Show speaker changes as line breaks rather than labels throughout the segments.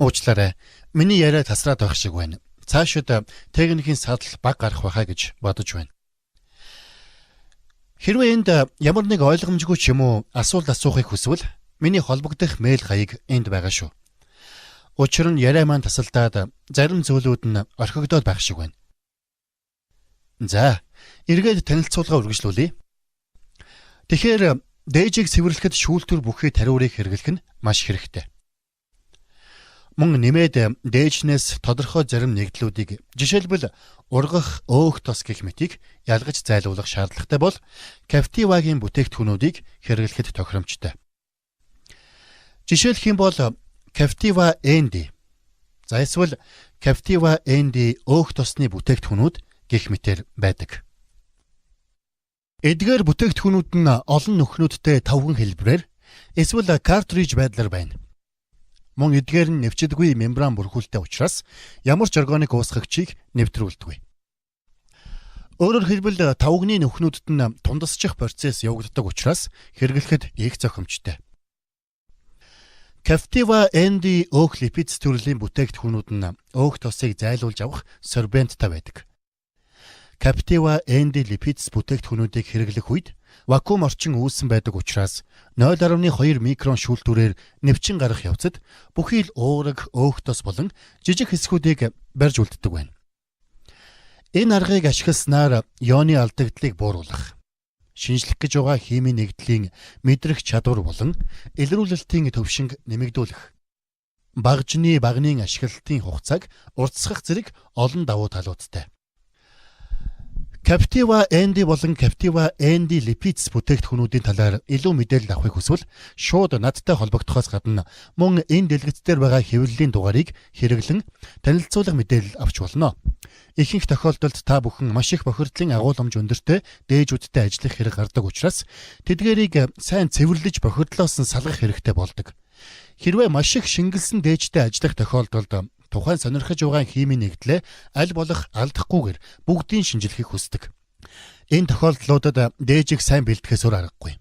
Уучлаарай. Миний яриа тасраад байх шиг байна. Цаашид техникийн садал баг гарах байхаа гэж бодож байна. Хэрвээ энд ямар нэг ойлгомжгүй ч юм уу асуулт асуухыг хүсвэл миний холбогдох мэйл хаяг энд байгаа шүү. Учир нь яриа маань тасалдаад зарим зүйлүүд нь орхигдоод байх шиг байна. За, эргээд танилцуулга үргэлжлүүлье. Тэгэхээр дээжийг цэвэрлэхэд шүүлтүр бүхий тариурыг хэрэглэх нь маш хэрэгтэй. Мөн нэмээд дээжнээс тодорхой зарим нэгдлүүдийг жишээлбэл ургах, өөх тос гэх мэтийг ялгаж зайлуулах шаардлагатай бол Captiva-гийн бүтээгдэхүүнүүдийг хэрэглэхэд тохиромжтой. Жишээлх юм бол Captiva ND. За эсвэл Captiva ND өөх тосны бүтээгдэхүүнүүд гэх мэтээр байдаг. Эдгээр бүтээгдэхүүнүүд нь олон нүхнүүдтэй тавган хэлбэрээр эсвэл картриж байдлаар байна. Мөн эдгээр нь нэвчдэггүй мембран бүрхүүлтэй учраас ямар ч органик уусгагчийг нэвтрүүлдэггүй. Өөрөөр хэлбэл тавганы нүхнүүдэд нь тундасчих процесс явагддаг учраас хэрэглэхэд их зохимжтой. Captiva ND өөх липид төрлийн бүтээгдэхүүнүүд нь өөх тосыг зайлуулж авах сорбенттай байдаг. Captiva ND lipids бүтээгдэхүүнүүдийг хэрэглэх үед вакуум орчин үүссэн байдаг учраас 0.2 микрон шүүлтүүрээр нэвчин гарах явцад бүхий л уураг, өөх тос болон жижиг хэсгүүдийг барьж үлддэг байна. Энэ аргыг ашигласнаар ионы алдагдлыг бууруулах, шинжлэх гэж байгаа химийн нэгдлийн мэдрэх чадвар болон илрүүлэлтийн төвшинг нэмэгдүүлэх, багжны багнын ашиглалтын хугацааг уртасгах зэрэг олон давуу талуудтай. Captiva ND болон Captiva ND lipids бүтээгдэхүүнүүдийн талаар илүү мэдээлэл авахыг хүсвэл шууд надтай холбогдохоос гадна мөн энэ дэлгэц дээр байгаа хэвлэлийн дугаарыг хэрэглэн танилцуулга мэдээлэл авч болно. Ихэнх тохиолдолд та бүхэн маш их бохирдлын агуулмж өндөртэй дээжүүдтэй ажиллах хэрэг гардаг учраас тэдгээрийг сайн цэвэрлэж бохирдлоос нь салгах хэрэгтэй болдог. Хэрвээ маш их шингэлсэн дээжтэй ажиллах тохиолдолд тухайн сонирхож байгаа химийн нэгдлээ аль болох алдахгүйгээр бүгдийг шинжилхийг хүсдэг. Энэ тохиолдлуудад дээжийг сайн бэлтгэхээс өөр аргагүй.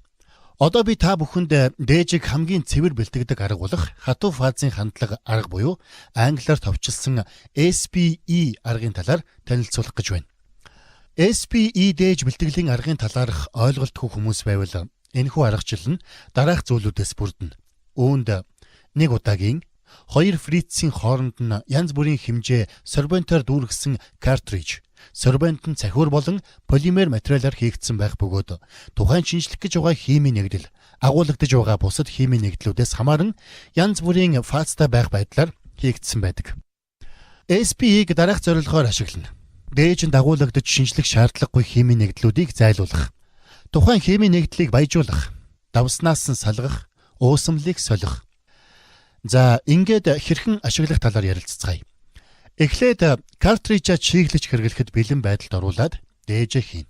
Одоо би та бүхэнд дээжийг хамгийн цэвэр бэлтгэдэг арга болох хатуу фазын хандлага арга буюу англиар товчилсан SPE аргын талаар танилцуулах гэж байна. SPE дээж бэлтгэлийн аргын талаарх ойлголтгүй хүмүүс байвал энэхүү аргачлал нь дараах зүйлүүдээс бүрдэнэ. Үүнд нэг удаагийн 2 фрицийн хооронд нь янз бүрийн хэмжээ сорбентоор дүүргэсэн картриж, сорбент нь цахиур болон полимер материалаар хийгдсэн байх бөгөөд тухайн шинжлэх гэж байгаа химийн нэгдэл, агуулгадж байгаа бусад химийн нэгдлүүдээс хамааран янз бүрийн фазтай байх байдлаар хийгдсэн байдаг. SPE-г дараах зорилгоор ашиглана. Дээжинд агуулгадж шинжлэх шаардлагагүй химийн нэгдлүүдийг зайлуулах, тухайн химийн нэгдлийг баяжуулах, давснаас нь салгах, уусамлыг солих. За, ингээд хэрхэн ашиглах талаар ярилцгаая. Эхлээд картрижаа чиглэж хэрэглэхэд бэлэн байдалд оруулаад дээжээ хийнэ.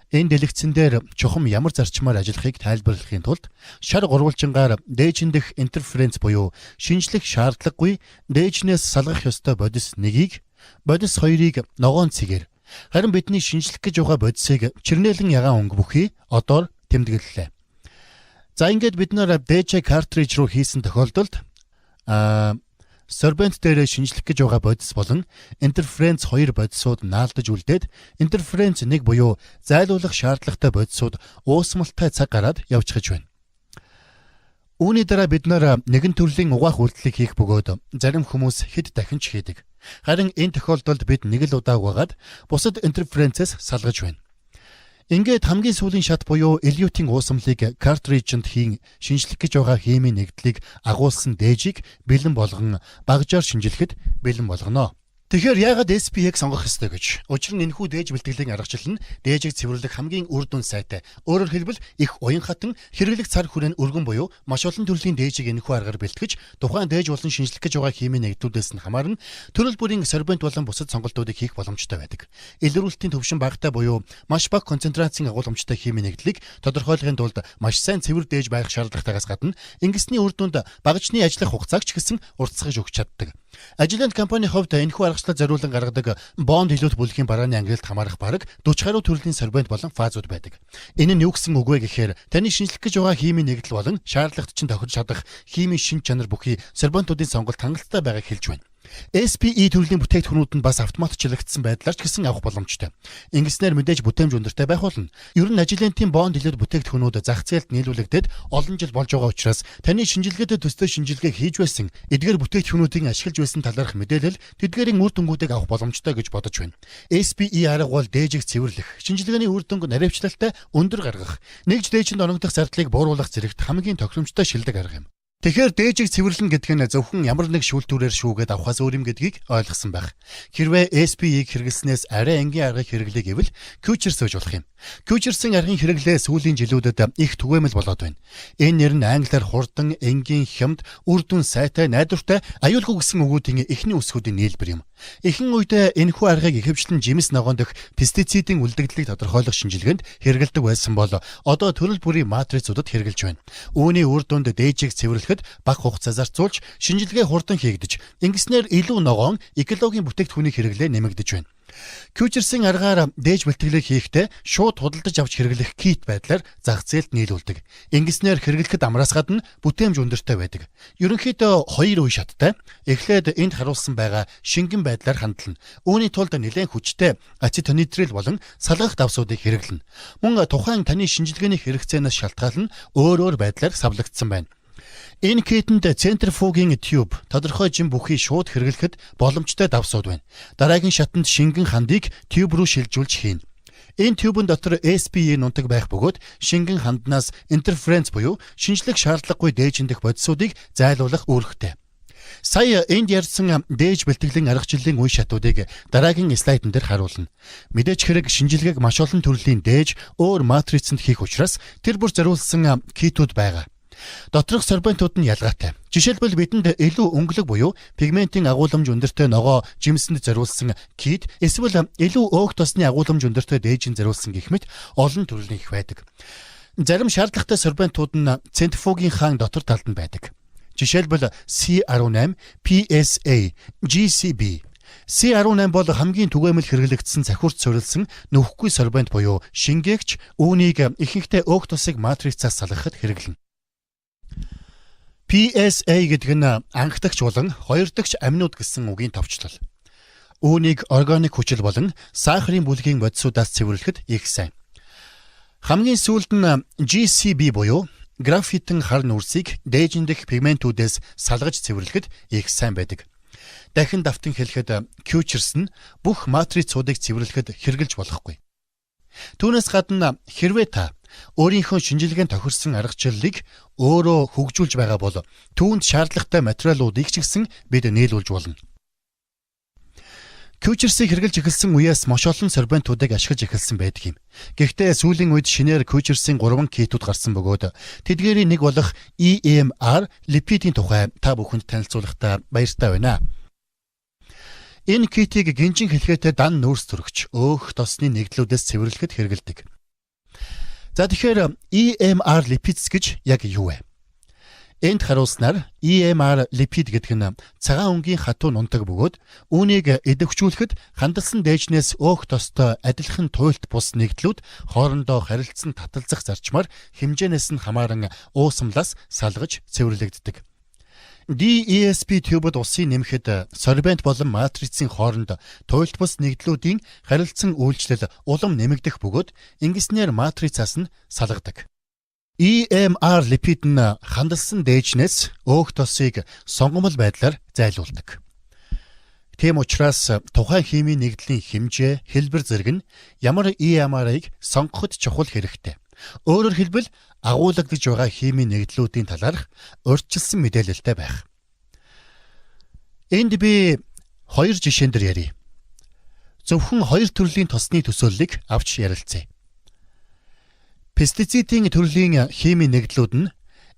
Энэ дэлгэцэн дээр чухам ямар зарчмаар ажиллахыг тайлбарлахын тулд шар гурвалжингаар дээжин дэх интерференц буюу шинжлэх шаардлагагүй дээжнээс салгах ёстой бодис 1-ийг, бодис 2-ыг ногоон цэгээр, харин бидний шинжлэх гэж байгаа бодисыг чирнээлэн ягаан өнгө бүхий одоор тэмдэглэлээ. За, ингээд бид нэр дээжээ картриж руу хийсэн тохиолдолд сорбент дээр шинжлэх гэж байгаа бодис болон интерференц 2 бодисууд наалдаж үлдээд интерференц 1 буюу зайлуулах шаардлагатай бодисууд уусмалтай цаг гараад явчихж байна. Үүний дараа бид нэгэн төрлийн угаах үйлдэлийг хийх бөгөөд зарим хүмүүс хэд дахин ч хийдэг. Харин энэ тохиолдолд бид нэг л удаа угаагаад бусад интерференцээс салгаж байна. Ингээд хамгийн сүүлийн шат буюу элеютийн уусамлыг картрижинд хийн шинжлэх гэж байгаа химийн нэгдлийг агуулсан дээжийг бэлэн болгон багжаар шинжилэхэд бэлэн болгоно. Тэгэхээр яагаад SPE-г сонгох ёстой гэж? Учир нь энэхүү дээж бэлтгэлийн аргачлал нь дээжийг цэвэрлэх хамгийн үр дүн сайтай. Өөрөөр хэлбэл их уян хатан хэрэглэх цар хүрээнд өргөн буюу маш олон төрлийн дээжийг энэхүү аргаар бэлтгэж тухайн дээж болон шинжлэх гэж байгаа химийн нэгдлүүдээс нь хамаарна төрөл бүрийн сорбент болон бусад сонголтуудыг хийх боломжтой байдаг. Илрүүлэлтийн төвшин багатай буюу маш бага концентрацийн агуулмжтай химийн нэгдлийг тодорхойлохын тулд маш сайн цэвэр дээж байх шаардлагатайгаас гадна ингэсний үр дүнд багажны ажиллах хугацааг ч гэсэн уртасгаж өгч чаддаг. Agilent компанийн хувьд энэхүү аргачлалд зориулан гаргадаг бонд илүүт бүлгийн барааны ангилалд хамаарах бараг 40 гаруй төрлийн сорбент болон фазууд байдаг. Энэ нь юу гэсэн үг вэ гэхээр таны шинжлэх гэж байгаа химийн нэгдэл болон шаардлагатай чинь тохирч чадах химийн шинж чанар бүхий сорбентуудын сонголт хангалттай байгааг хэлж байна. SPE төрлийн бүтээгдэхүүнүүд нь бас автоматчлагдсан байдлаар ч гэсэн авах боломжтой. Ингэснээр мэдээж бүтээмж өндөртэй байх болно. Ер нь Agilent-ийн бонд илүүд бүтээгдэхүүнүүд зах зээлд нийлүүлэгдээд олон жил болж байгаа учраас таны шинжилгээтэй төстэй шинжилгээг хийж байсан эдгээр бүтээгдэхүүнүүдийн ашиглаж байсан талаарх мэдээлэл тэдгээрийн үр дүнгуудыг авах боломжтой гэж бодож байна. SPE арга бол дээжийг цэвэрлэх, шинжилгээний үр дүнг наривчлалтай өндөр гаргах, нэгж дээжинд оногдох зардлыг бууруулах зэрэгт хамгийн тохиромжтой шилдэг арга юм. Тэгэхээр дээжийг цэвэрлэн гэдэг нь зөвхөн ямар нэг шүүлтүүрээр шүүгээд авахаас өөр юм гэдгийг ойлгосон байх. Хэрвээ SPE-г хэрэглэснээс арай энгийн аргыг хэрэглэе гэвэл Future сууж болох юм. Future-ийн аргын хэрэглээ сүүлийн жилүүдэд их түгээмэл болоод байна. Энэ нэр нь англиар хурдан, энгийн, хямд, үр дүн сайтай, найдвартай, аюулгүй гэсэн үгүүдийн эхний үсгүүдийн нийлбэр юм. Ихэнх үед энэхүү аргыг ихэвчлэн жимс ногоон дэх пестицидийн үлдэгдлийг тодорхойлох шинжилгээнд хэрэгэлдэг байсан бол одоо төрөл бүрийн матрицуудад хэрэгжилж байна. Үүний үр дүнд дээжийг цэвэрлэхэд бага хугацаа зарцуулж шинжилгээ хурдан хийгдэж, ингэснээр илүү ногоон экологийн бүтээгдэхүүний хэрэглээ нэмэгдэж байна. Future-ийн аргаар дээж бэлтгэлийг хийхдээ шууд худалдаж авч хэрэглэх кит байдлаар зах зээлд нийлүүлдэг. Ингэснээр хэрэглэхэд амраас гадна бүтээмж өндөртэй байдаг. Ерөнхийдөө хоёр үе шаттай. Эхлээд энд харуулсан байгаа шингэн байдлаар хандлана. Үүний тулд нэлээд хүчтэй ацетонитрил болон салгах давсуудыг хэрэглэнэ. Мөн тухайн таны шинжилгээний хэрэгцээнээс шалтгаалan өөр байдлаар савлагдсан байна. Энэ китэнд центрифугийн тюб тодорхой жим бүхий шууд хэрэглэхэд боломжтой давсууд байна. Дараагийн шатанд шингэн хандыг тюб руу шилжүүлж хийнэ. Энэ тюбын дотор SPE нунтаг байх бөгөөд шингэн ханднаас интерференц буюу шинжлэх шаардлагагүй дээжиндэх бодисуудыг зайлуулах үүрэгтэй. Сая энд ярьсан дээж бэлтгэлийн аргачлалын үе шатуудыг дараагийн слайдн дээр харуулна. Мэдээж хэрэг шинжилгээг маш олон төрлийн дээж өөр матрицанд хийх учраас тэр бүр зориулсан китүүд байгаа. Доторх сорбентууд нь ялгаатай. Жишээлбэл бидэнд илүү өнгөлөг буюу пигментийн агуулмж өндөртэй ногоо жимсэнд зориулсан кит, эсвэл илүү өөх тосны агуулмж өндөртэй дээжинд зориулсан гэх мэт олон төрлийн их байдаг. Зарим шаардлагатай сорбентууд нь центрифугийн хаан дотор талд нь байдаг. Жишээлбэл C18, PSA, GCB. C18 бол хамгийн түгээмэл хэрэглэгдсэн цахиурт суурилсан нөхөхгүй сорбент буюу шингээгч, үүнийг ихэнхдээ өөх тосыг матрицаас салгахад хэрэглэнэ. PSA гэдэг нь анхдагч болон хоёр дахь аминууд гэсэн үгийн товчлол. Үүнийг органик хүчил болон сахарын бүлгийн бодисуудаас цэвэрлэхэд их сайн. Хамгийн сүүлд нь GCB буюу графитын хар нүрсийг дээжиндэх пигментүүдээс салгаж цэвэрлэхэд их сайн байдаг. Дахин давтан хэлэхэд Futures нь бүх матрицуудыг цэвэрлэхэд хэрэгжилж болохгүй. Түүнээс гадна хэрвээ та өөрийнхөө шинжилгээнд тохирсон аргачлалыг өөрөө хөгжүүлж байгаа бол түүнд шаардлагатай материалуудыг ч гэсэн бид нийлүүлж болно. Future-ийг хэрэглэж эхэлсэн үеэс маш олон сорбентуудыг ашиглаж эхэлсэн байдаг юм. Гэхдээ сүүлийн үед шинээр Future-ийн 3 китүүд гарсан бөгөөд тэдгээрийн нэг болох EMR липидийн тухай та бүхэнд танилцуулахдаа баяртай байна. Энэ китийг гинжин хэлхээтэй дан нүүрс төрөгч өөх тосны нэгдлүүдээс цэвэрлэхэд хэрэгэлдэг. За тэгэхээр EMR lipids гэж яг юу вэ? Энд харуулснаар EMR lipid гэдэг нь цагаан өнгийн хатуу нунтаг бөгөөд үүнийг идэвхжүүлэхэд хандалсан дээжнээс өөх тостой адилхан туйлт бус нэгдлүүд хоорондоо харилцан таталзах зарчмаар хэмжээнээс нь хамааран уусамлаас салгаж цэвэрлэгддэг. DESP тюбд усын нэмэхэд сорбент болон матрицын хооронд туйлт бус нэгдлүүдийн харилцан үйлчлэл улам нэмэгдэх бөгөөд ингэснээр матрицаас нь салгадаг. EMR липид нь хандалсан дээжнээс өөх тосыг сонгомол байдлаар зайлуулдаг. Тийм учраас тухайн химийн нэгдлийн хэмжээ, хэлбэр зэрэг нь ямар EMR-ыг сонгоход чухал хэрэгтэй. Өөрөөр хэлбэл агуулгадж байгаа химийн нэгдлүүдийн талаарх урьдчилсан мэдээлэлтэй байх. Энд би хоёр жишээн дээр ярив. Зөвхөн хоёр төрлийн тосны төсөөллийг авч ярилцъя. Пестицидийн төрлийн химийн нэгдлүүд нь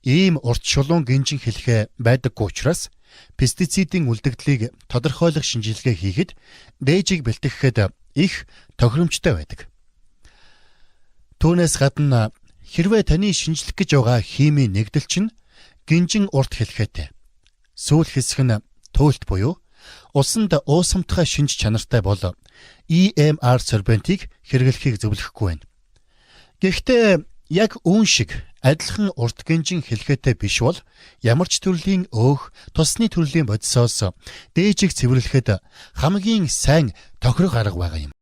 ийм урт шулуун гинжин хэлхэ байдаггүй учраас пестицидийн үлдэгдлийг тодорхойлох шинжилгээ хийхэд дээжийг бэлтгэхэд их тохиромжтой байдаг. Түүнээс гадна хэрвээ таны шинжлэх гэж байгаа химийн нэгдэл чинь гинжин урт хэлхээтэй. Сүүл хэсэг нь туйлт буюу Усанд уусамтгай шинж чанартай бол EMR сорбентийг хэрэглэхийг зөвлөхгүй байна. Гэхдээ яг үүн шиг адилхан урт гинжин хэлхээтэй биш бол ямар ч төрлийн өөх тусны төрлийн бодисоос дээжийг цэвэрлэхэд хамгийн сайн тохирох арга байгаа юм.